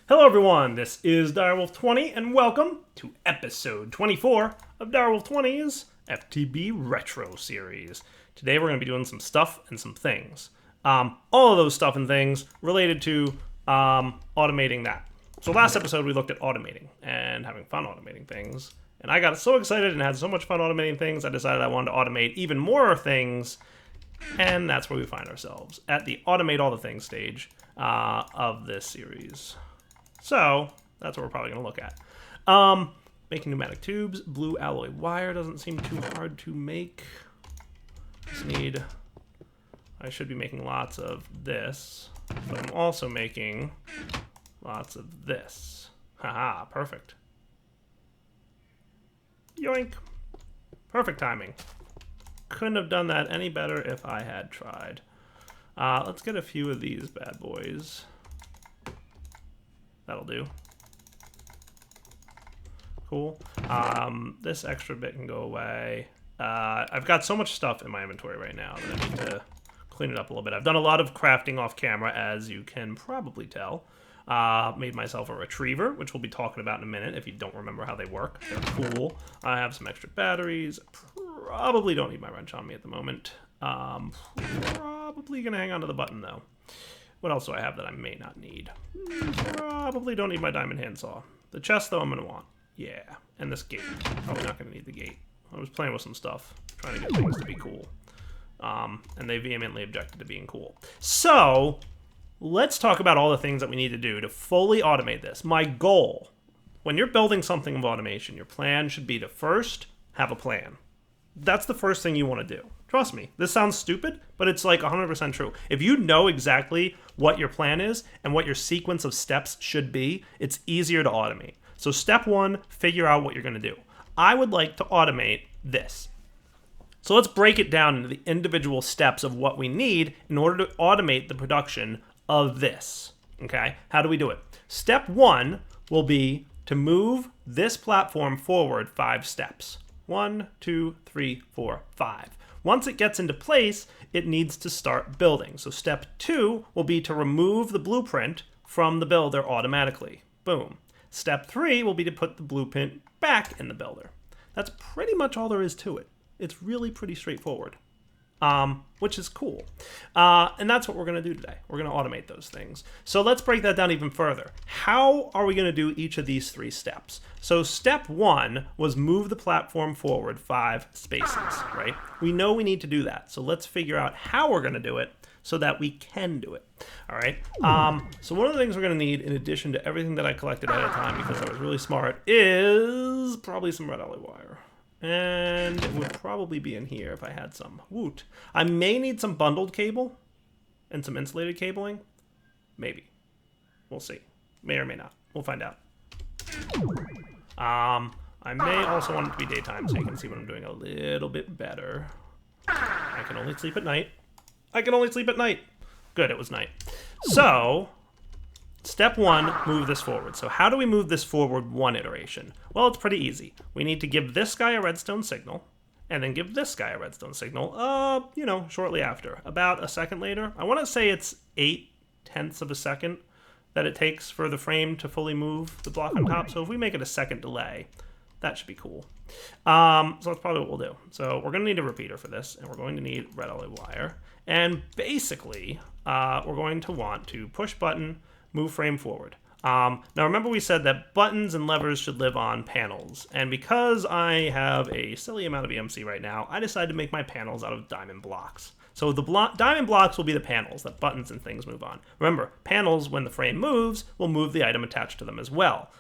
Hello everyone, this is Direwolf20 and welcome to episode 24 of Direwolf20's FTB Retro Series. Today we're going to be doing some stuff and some things. All of those stuff and things related to automating that. So last episode we looked at automating and having fun automating things. And I got so excited and had so much fun automating things, I decided I wanted to automate even more things. And that's where we find ourselves, at the automate all the things stage of this series. So that's what we're probably going to look at. Making pneumatic tubes. Blue alloy wire doesn't seem too hard to make. I should be making lots of this, but I'm also making lots of this. Haha, perfect. Yoink. Perfect timing. Couldn't have done that any better if I had tried. Let's get a few of these bad boys. That'll do. Cool. This extra bit can go away. I've got so much stuff in my inventory right now that I need to clean it up a little bit. I've done a lot of crafting off camera, as you can probably tell. Made myself a retriever, which we'll be talking about in a minute if you don't remember how they work. They're cool. I have some extra batteries. Probably don't need my wrench on me at the moment. Probably going to hang on to the button, though. What else do I have that I may not need? Probably don't need my diamond handsaw. The chest, though, I'm going to want. Yeah. And this gate. Probably not going to need the gate. I was playing with some stuff, trying to get things to be cool. And they vehemently objected to being cool. So, let's talk about all the things that we need to do to fully automate this. My goal, when you're building something of automation, your plan should be to first have a plan. That's the first thing you want to do. Trust me, this sounds stupid, but it's like 100% true. If you know exactly what your plan is and what your sequence of steps should be, it's easier to automate. So step one, figure out what you're going to do. I would like to automate this. So let's break it down into the individual steps of what we need in order to automate the production of this. Okay, how do we do it? Step one will be to move this platform forward 5 steps. 1, 2, 3, 4, 5. Once it gets into place, it needs to start building. So step 2 will be to remove the blueprint from the builder automatically. Boom. Step 3 will be to put the blueprint back in the builder. That's pretty much all there is to it. It's really pretty straightforward, which is cool. And that's what we're going to do today. We're going to automate those things. So let's break that down even further. How are we going to do each of these 3 steps? So step 1 was move the platform forward 5 spaces, right? We know we need to do that. So let's figure out how we're going to do it so that we can do it. All right. So one of the things we're going to need, in addition to everything that I collected ahead of time because I was really smart, is probably some red alloy wire. And it would probably be in here if I had some. Woot. I may need some bundled cable and some insulated cabling. Maybe. We'll see. May or may not. We'll find out. I may also want it to be daytime so you can see what I'm doing a little bit better. I can only sleep at night. I can only sleep at night. Good, it was night. So, step 1, move this forward. So how do we move this forward 1 iteration? Well, it's pretty easy. We need to give this guy a redstone signal, and then give this guy a redstone signal, shortly after. About a second later. I want to say it's 0.8 of a second that it takes for the frame to fully move the block on top. So if we make it a second delay, that should be cool. So that's probably what we'll do. So we're going to need a repeater for this, and we're going to need red alloy wire. And basically, we're going to want to push button, move frame forward. Now remember we said that buttons and levers should live on panels, and because I have a silly amount of EMC right now, I decided to make my panels out of diamond blocks. So the diamond blocks will be the panels that buttons and things move on. Remember, panels, when the frame moves, will move the item attached to them as well.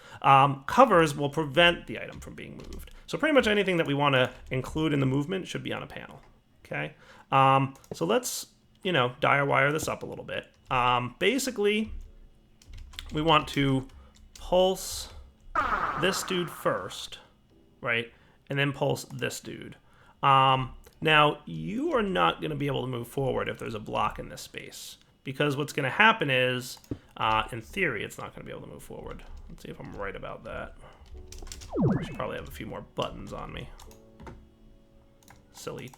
Covers will prevent the item from being moved. So pretty much anything that we want to include in the movement should be on a panel. Okay? So let's, dire wire this up a little bit. Basically, we want to pulse this dude first, right? And then pulse this dude. Now, you are not going to be able to move forward if there's a block in this space. Because what's going to happen is, in theory, it's not going to be able to move forward. Let's see if I'm right about that. I should probably have a few more buttons on me. Silly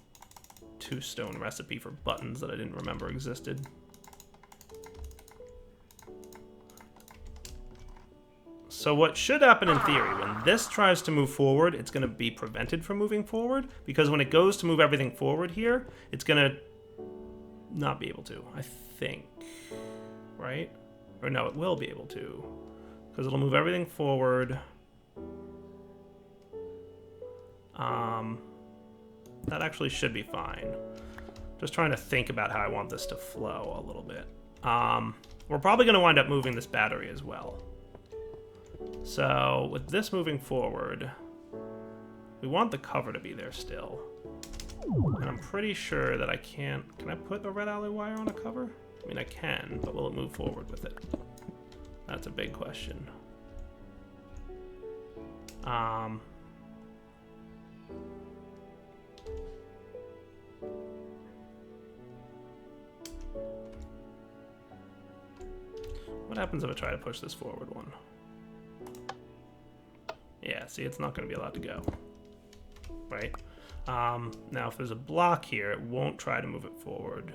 2-stone recipe for buttons that I didn't remember existed. So what should happen in theory, when this tries to move forward, it's going to be prevented from moving forward, because when it goes to move everything forward here, it's going to not be able to, I think. Right? Or no, it will be able to, because it'll move everything forward. That actually should be fine. Just trying to think about how I want this to flow a little bit. We're probably going to wind up moving this battery as well. So with this moving forward, we want the cover to be there still. And I'm pretty sure that I can't... Can I put a red alloy wire on a cover? I mean, I can, but will it move forward with it? That's a big question. What happens if I try to push this forward one? Yeah, see, it's not going to be allowed to go. Right? Now, if there's a block here, it won't try to move it forward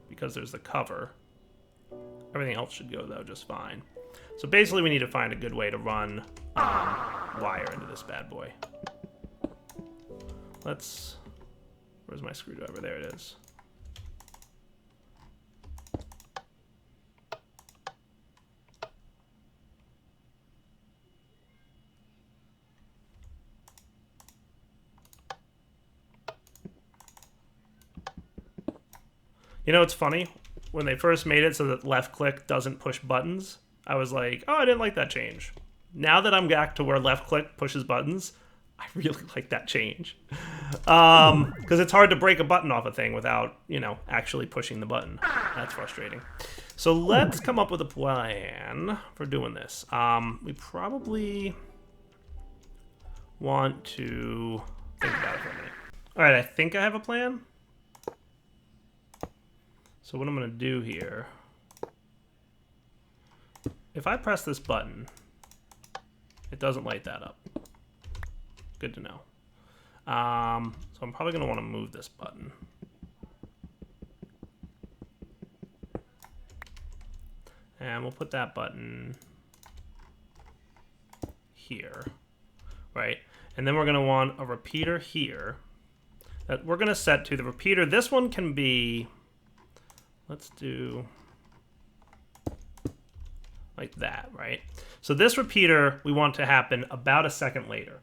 because there's the cover. Everything else should go, though, just fine. So basically, we need to find a good way to run wire into this bad boy. Let's... Where's my screwdriver? There it is. You know, it's funny. When they first made it so that left click doesn't push buttons, I was like, oh, I didn't like that change. Now that I'm back to where left click pushes buttons, I really like that change. Because it's hard to break a button off a thing without, you know, actually pushing the button. That's frustrating. So let's come up with a plan for doing this. We probably want to think about it for a minute. All right, I think I have a plan. So what I'm going to do here, if I press this button, it doesn't light that up. Good to know. So I'm probably going to want to move this button. And we'll put that button here, right? And then we're going to want a repeater here that we're going to set to the repeater. This one can be... Let's do like that, right? So this repeater we want to happen about a second later.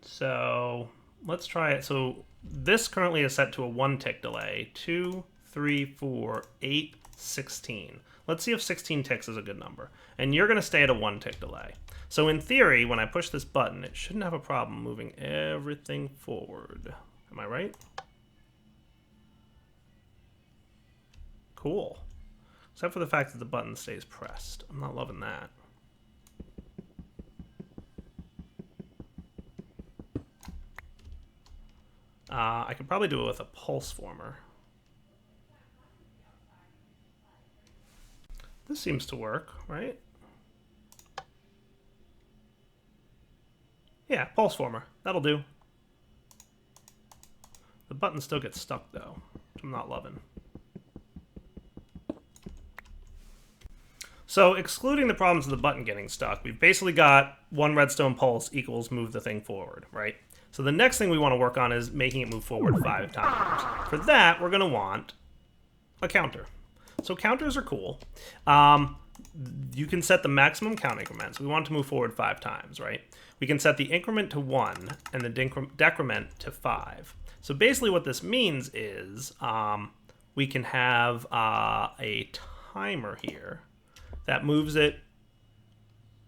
So let's try it. So this currently is set to a 1 tick delay. 2, 3, 4, 8, 16. Let's see if 16 ticks is a good number. And you're going to stay at a 1 tick delay. So in theory, when I push this button, it shouldn't have a problem moving everything forward. Am I right? Cool. Except for the fact that the button stays pressed. I'm not loving that. I could probably do it with a pulse former. This seems to work, right? Yeah, pulse former. That'll do. The button still gets stuck, though, which I'm not loving. So excluding the problems of the button getting stuck, we've basically got 1 redstone pulse equals move the thing forward, right? So the next thing we want to work on is making it move forward 5 times. For that, we're going to want a counter. So counters are cool. You can set the maximum count increment. So we want to move forward 5 times, right? We can set the increment to 1 and the decrement to 5. So basically what this means is we can have a timer here that moves it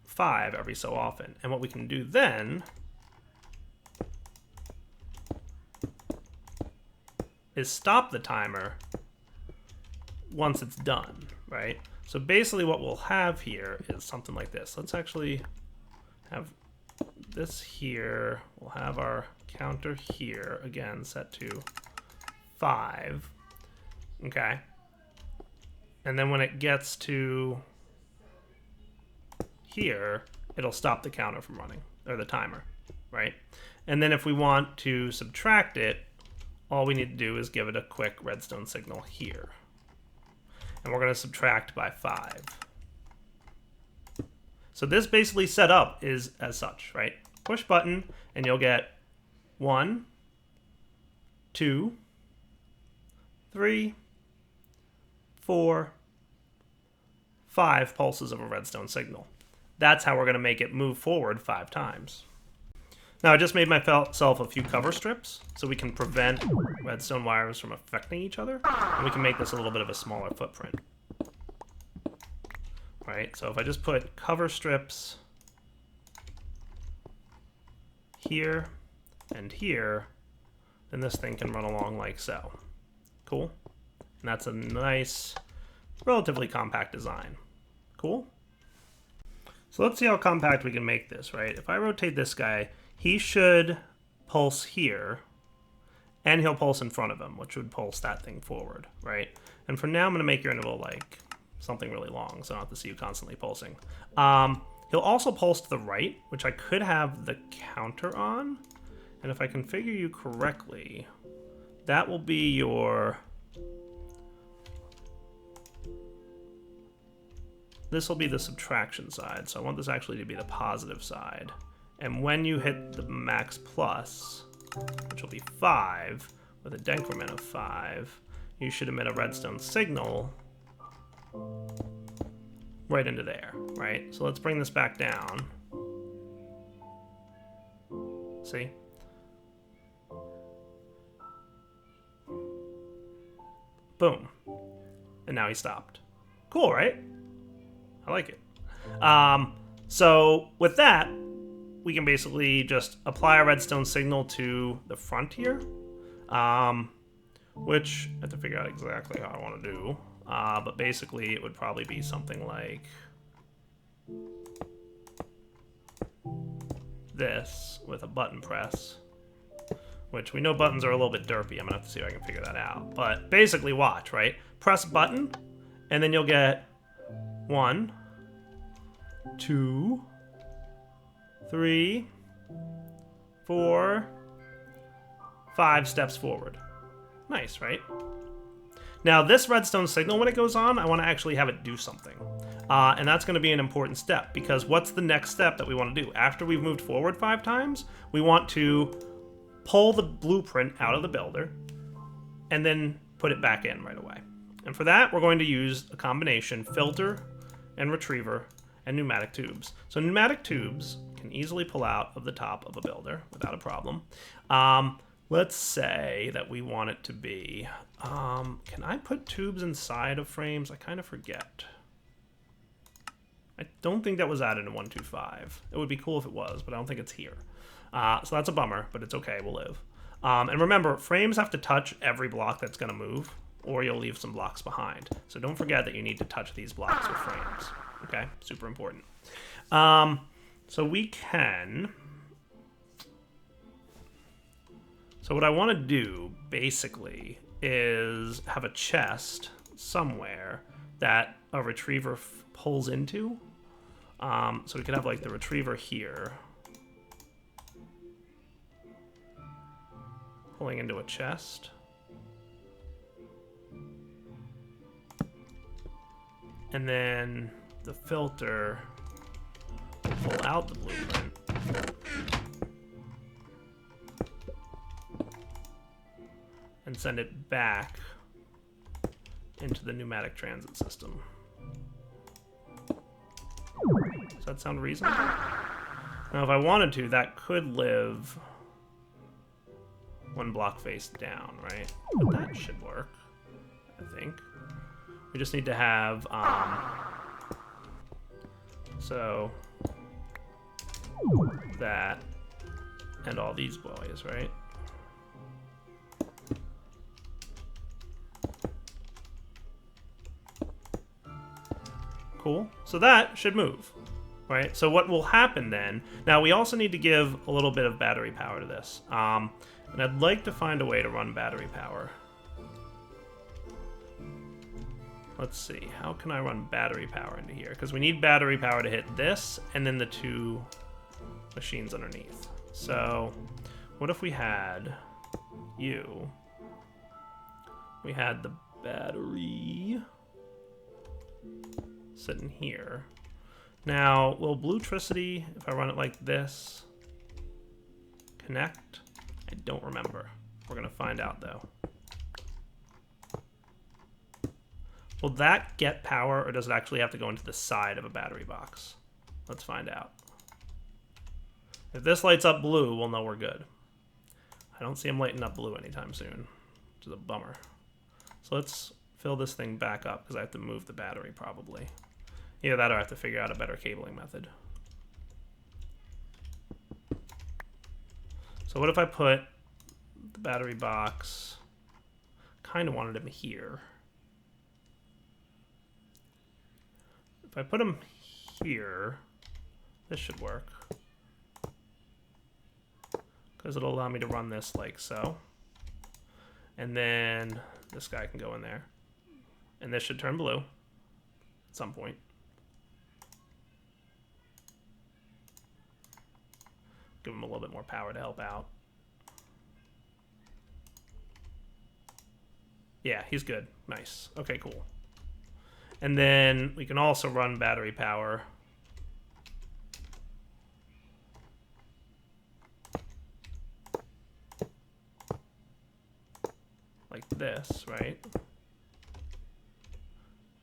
5 every so often. And what we can do then is stop the timer once it's done, right? So basically what we'll have here is something like this. Let's actually have this here. We'll have our counter here, again, set to 5. Okay. And then when it gets to here, it'll stop the counter from running, or the timer, right? And then if we want to subtract it, all we need to do is give it a quick redstone signal here. And we're going to subtract by 5. So this basically set up is as such, right? Push button, and you'll get 1, 2, 3, 4, 5 pulses of a redstone signal. That's how we're going to make it move forward 5 times. Now I just made myself a few cover strips so we can prevent redstone wires from affecting each other, and we can make this a little bit of a smaller footprint. Right, so if I just put cover strips here and here, then this thing can run along like so. Cool? And that's a nice, relatively compact design. Cool? So let's see how compact we can make this, right? If I rotate this guy, he should pulse here, and he'll pulse in front of him, which would pulse that thing forward, right? And for now, I'm going to make your interval like something really long, so I don't have to see you constantly pulsing. He'll also pulse to the right, which I could have the counter on. And if I configure you correctly, that will be your... This will be the subtraction side, so I want this actually to be the positive side. And when you hit the max plus, which will be 5, with a decrement of 5, you should emit a redstone signal right into there, right? So let's bring this back down. See? Boom. And now he stopped. Cool, right? I like it. So with that, we can basically just apply a redstone signal to the front here, which I have to figure out exactly how I want to do. But basically, it would probably be something like this with a button press, which we know buttons are a little bit derpy. I'm going to have to see if I can figure that out. But basically, watch, right? Press button, and then you'll get 1, 2, 3, 4, 5 steps forward. Nice, right? Now, this redstone signal, when it goes on, I want to actually have it do something. And that's going to be an important step, because what's the next step that we want to do? After we've moved forward 5 times, we want to pull the blueprint out of the builder and then put it back in right away. And for that, we're going to use a combination filter and retriever and pneumatic tubes. So pneumatic tubes can easily pull out of the top of a builder without a problem. Let's say that we want it to be... can I put tubes inside of frames? I kind of forget. I don't think that was added in 1.2.5. It would be cool if it was, but I don't think it's here. So that's a bummer, but it's okay. We'll live. And remember, frames have to touch every block that's going to move, or you'll leave some blocks behind. So don't forget that you need to touch these blocks with frames. Okay? Super important. So we can... So what I want to do, basically, is have a chest somewhere that a retriever pulls into. So we could have, like, the retriever here pulling into a chest. And then the filter pull out the blueprint. And send it back into the pneumatic transit system. Does that sound reasonable? Now, if I wanted to, that could live 1 block face down, right? But that should work, I think. We just need to have, so that and all these boys, right? Cool. So that should move, right? So what will happen then, now we also need to give a little bit of battery power to this. And I'd like to find a way to run battery power. Let's see, how can I run battery power into here? Because we need battery power to hit this and then the 2 machines underneath. So what if we had you? We had the battery sitting here. Now, will Bluetricity, if I run it like this, connect? I don't remember. We're going to find out, though. Will that get power, or does it actually have to go into the side of a battery box? Let's find out. If this lights up blue, we'll know we're good. I don't see him lighting up blue anytime soon, which is a bummer. So let's fill this thing back up, because I have to move the battery, probably. Either that or I have to figure out a better cabling method. So what if I put the battery box, kind of wanted him here. If I put him here, this should work. Because it'll allow me to run this like so. And then this guy can go in there. And this should turn blue at some point. Give him a little bit more power to help out. Yeah, he's good. Nice. Okay, cool. And then we can also run battery power. Like this, right?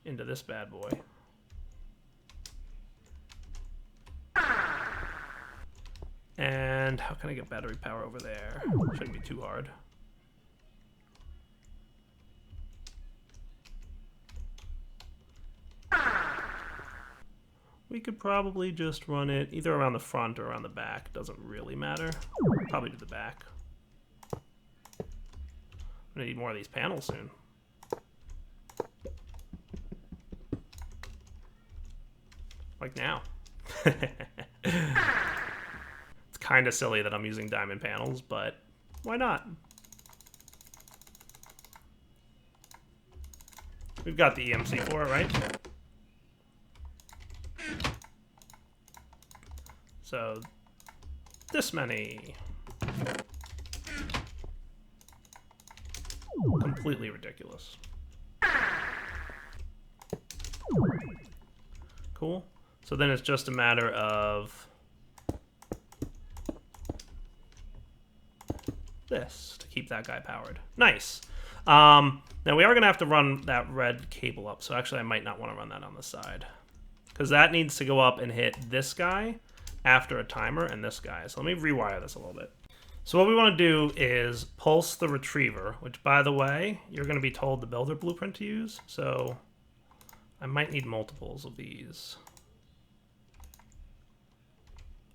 Into this bad boy. And how can I get battery power over there? Shouldn't be too hard. We could probably just run it either around the front or around the back. Doesn't really matter. Probably to the back. I'm gonna need more of these panels soon. Like now. It's kind of silly that I'm using diamond panels, but why not? We've got the EMC for it, right? So, this many. Completely ridiculous. Cool. So then it's just a matter of this to keep that guy powered. Nice. Now we are going to have to run that red cable up, so actually I might not want to run that on the side. Because that needs to go up and hit this guy after a timer and this guy. So let me rewire this a little bit. So what we want to do is pulse the retriever, which, by the way, you're going to be told the builder blueprint to use. So I might need multiples of these.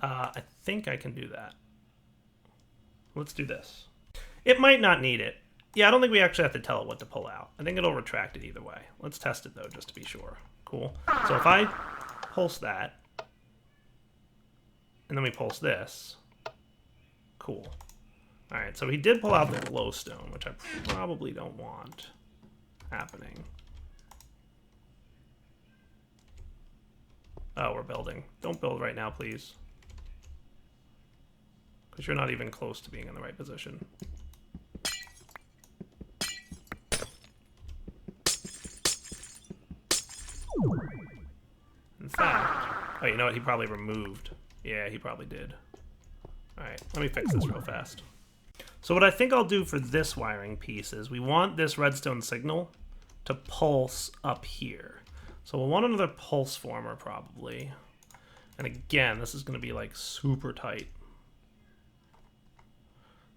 I think I can do that. Let's do this. It might not need it. Yeah, I don't think we actually have to tell it what to pull out. I think it'll retract it either way. Let's test it, though, just to be sure. Cool. So if I pulse that, and then we pulse this, cool. All right, so he did pull out the glowstone, which I probably don't want happening. Oh, we're building. Don't build right now, please. Because you're not even close to being in the right position. In fact, oh, you know what? He probably removed. Yeah, he probably did. All right, let me fix this real fast. So what I think I'll do for this wiring piece is we want this redstone signal to pulse up here. So we'll want another pulse former probably. And again, this is going to be like super tight.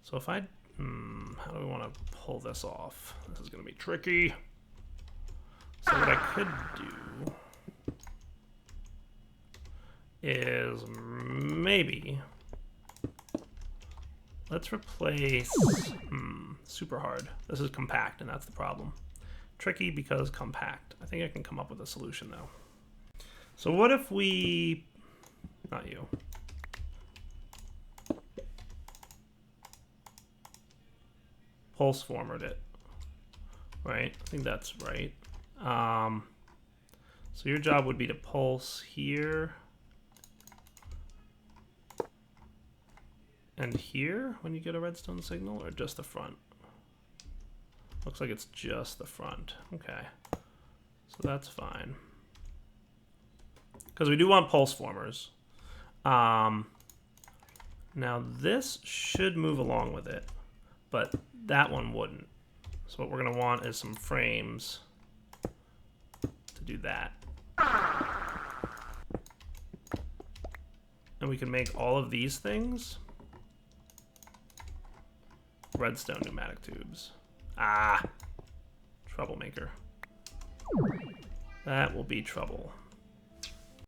So if I, how do we want to pull this off? This is going to be tricky. So what I could do is maybe let's replace super hard. This is compact, and that's the problem. Tricky because compact. I think I can come up with a solution though. So what if we, not you, pulse formered it, right? I think that's right. So your job would be to pulse here and here when you get a redstone signal, or just the front? Looks like it's just the front. Okay, so that's fine. because we do want pulse formers. Now this should move along with it, but that one wouldn't. So what we're going to want is some frames to do that. And we can make all of these things redstone pneumatic tubes. Ah, troublemaker. That will be trouble.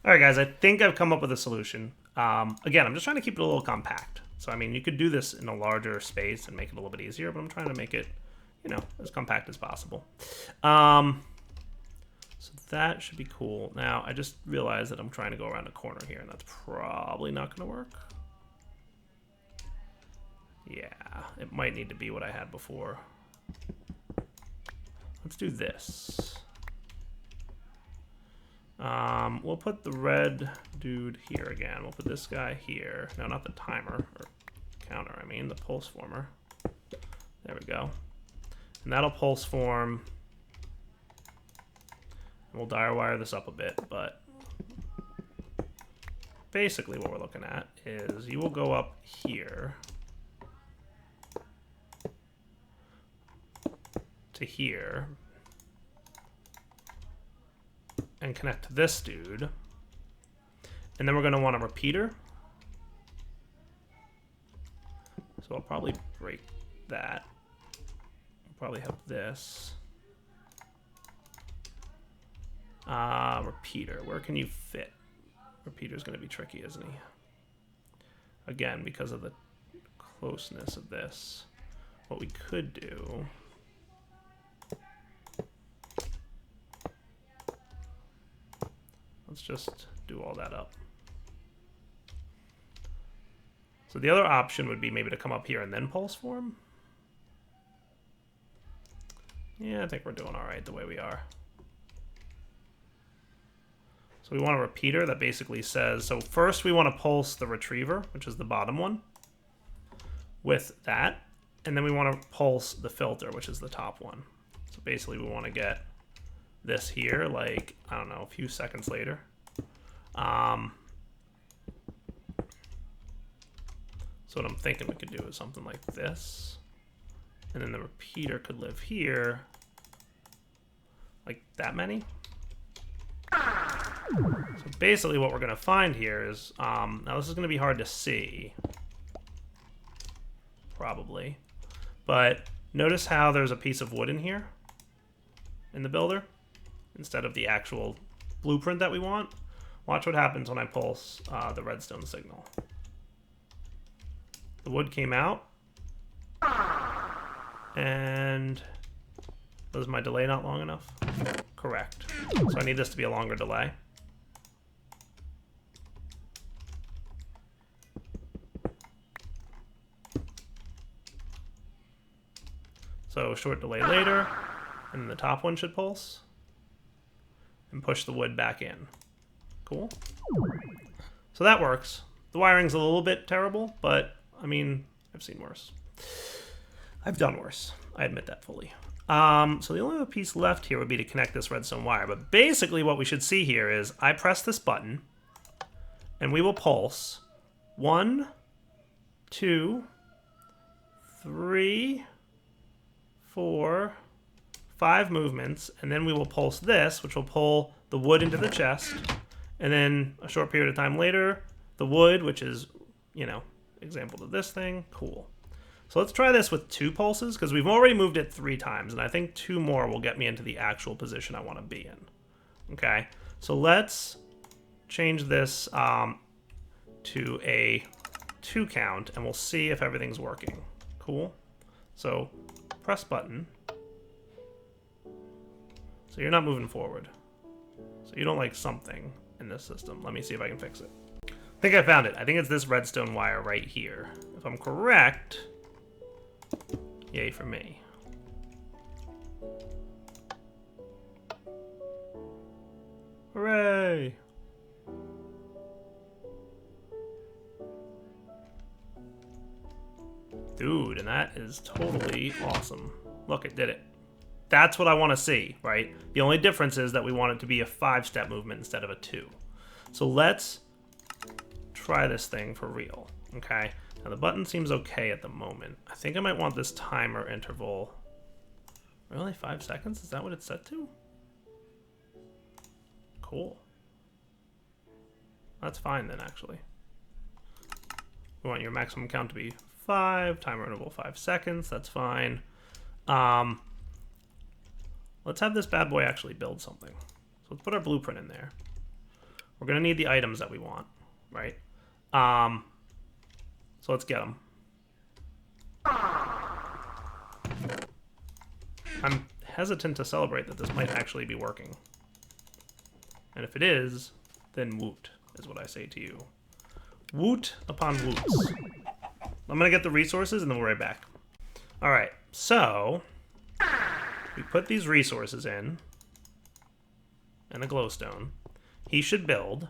All right, guys, I think I've come up with a solution. Again, I'm just trying to keep it a little compact. So, I mean, you could do this in a larger space and make it a little bit easier, but I'm trying to make it, you know, as compact as possible. So that should be cool. Now, I just realized that I'm trying to go around a corner here, and that's probably not going to work. Yeah, it might need to be what I had before. Let's do this. We'll put the red dude here again. We'll put this guy here. No, not the timer, or counter, I mean, the pulse former. There we go. And that'll pulse form. And we'll dire wire this up a bit, but basically what we're looking at is you will go up here to here and connect to this dude, and then we're going to want a repeater, so I'll probably break that. We'll probably have this repeater. Where can you fit? Repeater's going to be tricky, isn't he? Again, because of the closeness of this. What we could do, let's just do all that up. So the other option would be maybe to come up here and then pulse form. Yeah, I think we're doing all right the way we are. So we want a repeater that basically says, so first we want to pulse the retriever, which is the bottom one, with that. And then we want to pulse the filter, which is the top one. So basically we want to get this here, like, I don't know, a few seconds later. So what I'm thinking we could do is something like this. And then the repeater could live here, like that many. So basically what we're going to find here is, now this is going to be hard to see, probably, but notice how there's a piece of wood in here, in the builder, instead of the actual blueprint that we want. Watch what happens when I pulse the redstone signal. The wood came out, and was my delay not long enough? Correct. So I need this to be a longer delay. So short delay later, and then the top one should pulse, and push the wood back in. Cool. So that works. The wiring's a little bit terrible, but I mean, I've seen worse. I've done worse. I admit that fully. So the only other piece left here would be to connect this redstone wire. But basically what we should see here is I press this button, and we will pulse 1, 2, 3, 4, 5 movements, and then we will pulse this, which will pull the wood into the chest, and then a short period of time later, the wood, which is, you know, example of this thing. Cool. So let's try this with 2 pulses, because we've already moved it 3 times, and I think 2 more will get me into the actual position I want to be in. Okay, so let's change this to a 2 count, and we'll see if everything's working. Cool. So press button. So you're not moving forward. So you don't like something in this system. Let me see if I can fix it. I think I found it. I think it's this redstone wire right here. If I'm correct, yay for me. Hooray! Dude, and that is totally awesome. Look, it did it. That's what I want to see, right? The only difference is that we want it to be a 5-step movement instead of a 2. So let's try this thing for real, okay? Now the button seems okay at the moment. I think I might want this timer interval. Really, 5 seconds? Is that what it's set to? Cool. That's fine then, actually. We want your maximum count to be 5, timer interval 5 seconds, that's fine. Let's have this bad boy actually build something. So let's put our blueprint in there. We're gonna need the items that we want, right? So let's get them. I'm hesitant to celebrate that this might actually be working. And if it is, then woot, is what I say to you. Woot upon woots. I'm gonna get the resources and then we'll be right back. Alright, so we put these resources in and a glowstone. He should build,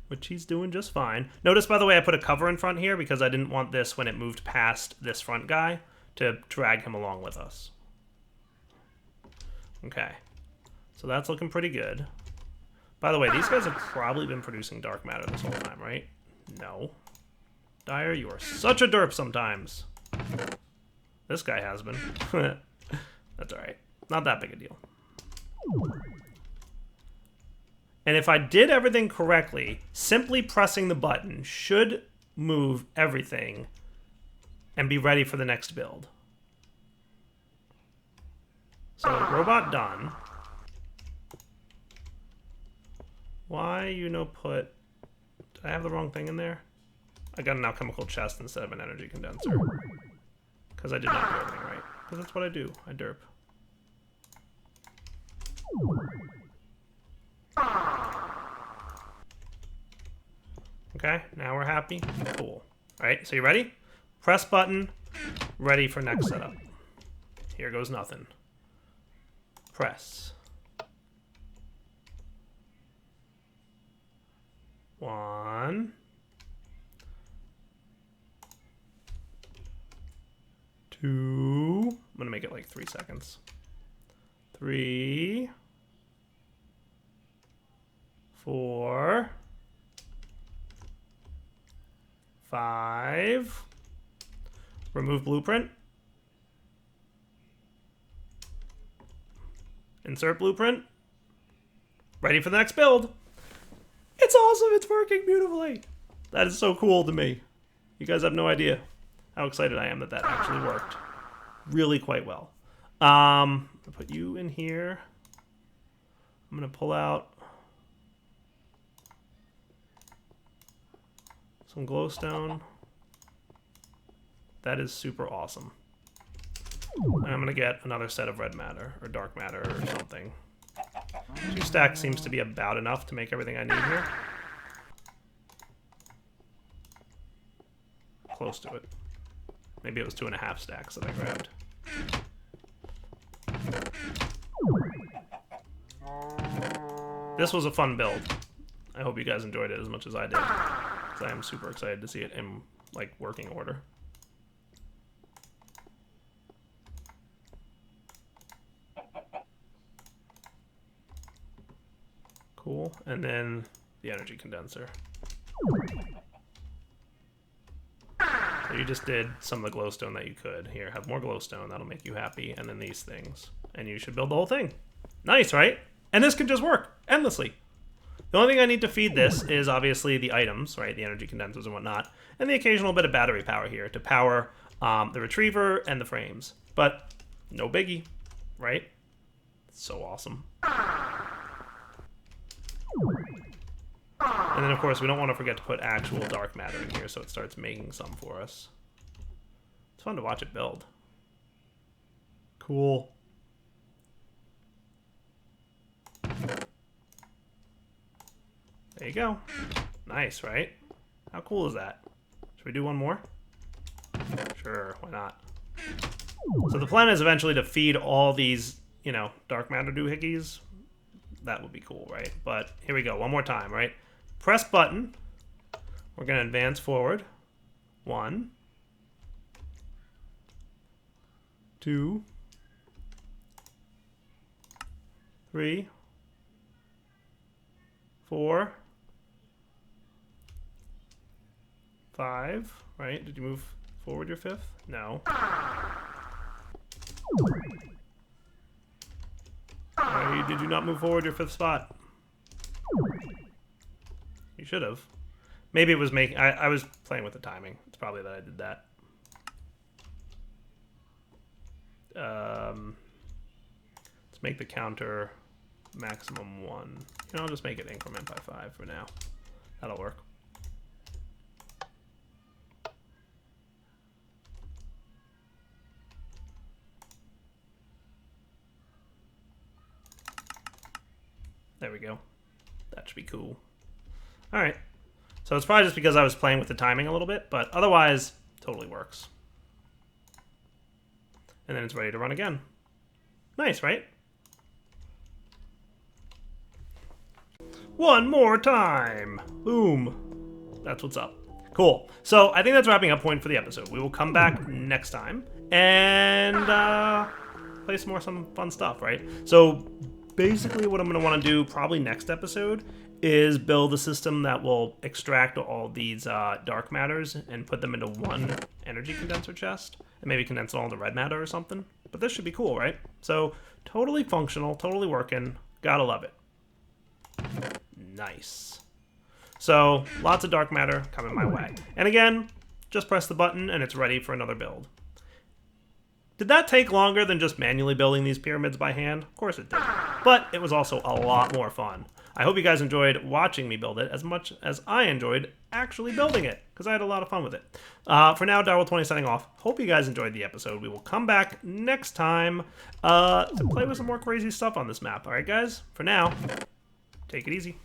which he's doing just fine. Notice, by the way, I put a cover in front here because I didn't want this, when it moved past this front guy, to drag him along with us. Okay, so that's looking pretty good. By the way, these guys have probably been producing dark matter this whole time, right? No. Dyer, you are such a derp sometimes. This guy has been. That's alright. Not that big a deal. And if I did everything correctly, simply pressing the button should move everything and be ready for the next build. So, robot done. Why you no put... Did I have the wrong thing in there? I got an alchemical chest instead of an energy condenser. Because I did not do everything right. Because that's what I do. I derp. Okay, now we're happy. Cool. Alright, so you ready? Press button. Ready for next setup. Here goes nothing. Press. 1. 2. I'm gonna make it like 3 seconds. 3. 4. 5. Remove blueprint. Insert blueprint. Ready for the next build. It's awesome. It's working beautifully. That is so cool to me. You guys have no idea how excited I am that that actually worked really quite well. I'll put you in here. I'm going to pull out some glowstone. That is super awesome. And I'm going to get another set of red matter or dark matter or something. 2 stacks seems to be about enough to make everything I need here. Close to it. Maybe it was 2.5 stacks that I grabbed. This was a fun build. I hope you guys enjoyed it as much as I did, because I am super excited to see it in like working order. Cool, and then the energy condenser. So you just did some of the glowstone that you could. Here, have more glowstone, that'll make you happy, and then these things. And you should build the whole thing. Nice, right? And this can just work endlessly. The only thing I need to feed this is obviously the items, right? The energy condensers and whatnot, and the occasional bit of battery power here to power the retriever and the frames. But no biggie, right? So awesome. And then, of course, we don't want to forget to put actual dark matter in here so it starts making some for us. It's fun to watch it build. Cool. There you go. Nice, right? How cool is that? Should we do one more? Sure, why not? So the plan is eventually to feed all these, you know, dark matter doohickeys. That would be cool, right? But here we go, one more time, right? Press button. We're going to advance forward. 1, 2, 3, 4, 5, right? Did you move forward your 5th? No. Why did you not move forward your 5th spot? You should have. Maybe it was making... I was playing with the timing. It's probably that I did that. Let's make the counter maximum 1. You know, I'll just make it increment by 5 for now. That'll work. There we go. That should be cool. All right. So it's probably just because I was playing with the timing a little bit, but otherwise, totally works. And then it's ready to run again. Nice, right? One more time. Boom. That's what's up. Cool. So I think that's wrapping up point for the episode. We will come back next time and play some fun stuff, right? So basically what I'm going to want to do probably next episode is build a system that will extract all these dark matters and put them into one energy condenser chest and maybe condense it all into red matter or something. But this should be cool, right? So totally functional, totally working. Gotta love it. Nice. So lots of dark matter coming my way. And again, just press the button and it's ready for another build. Did that take longer than just manually building these pyramids by hand? Of course it did. But it was also a lot more fun. I hope you guys enjoyed watching me build it as much as I enjoyed actually building it, because I had a lot of fun with it. For now, Darwell20 signing off. Hope you guys enjoyed the episode. We will come back next time to play with some more crazy stuff on this map. All right, guys? For now, take it easy.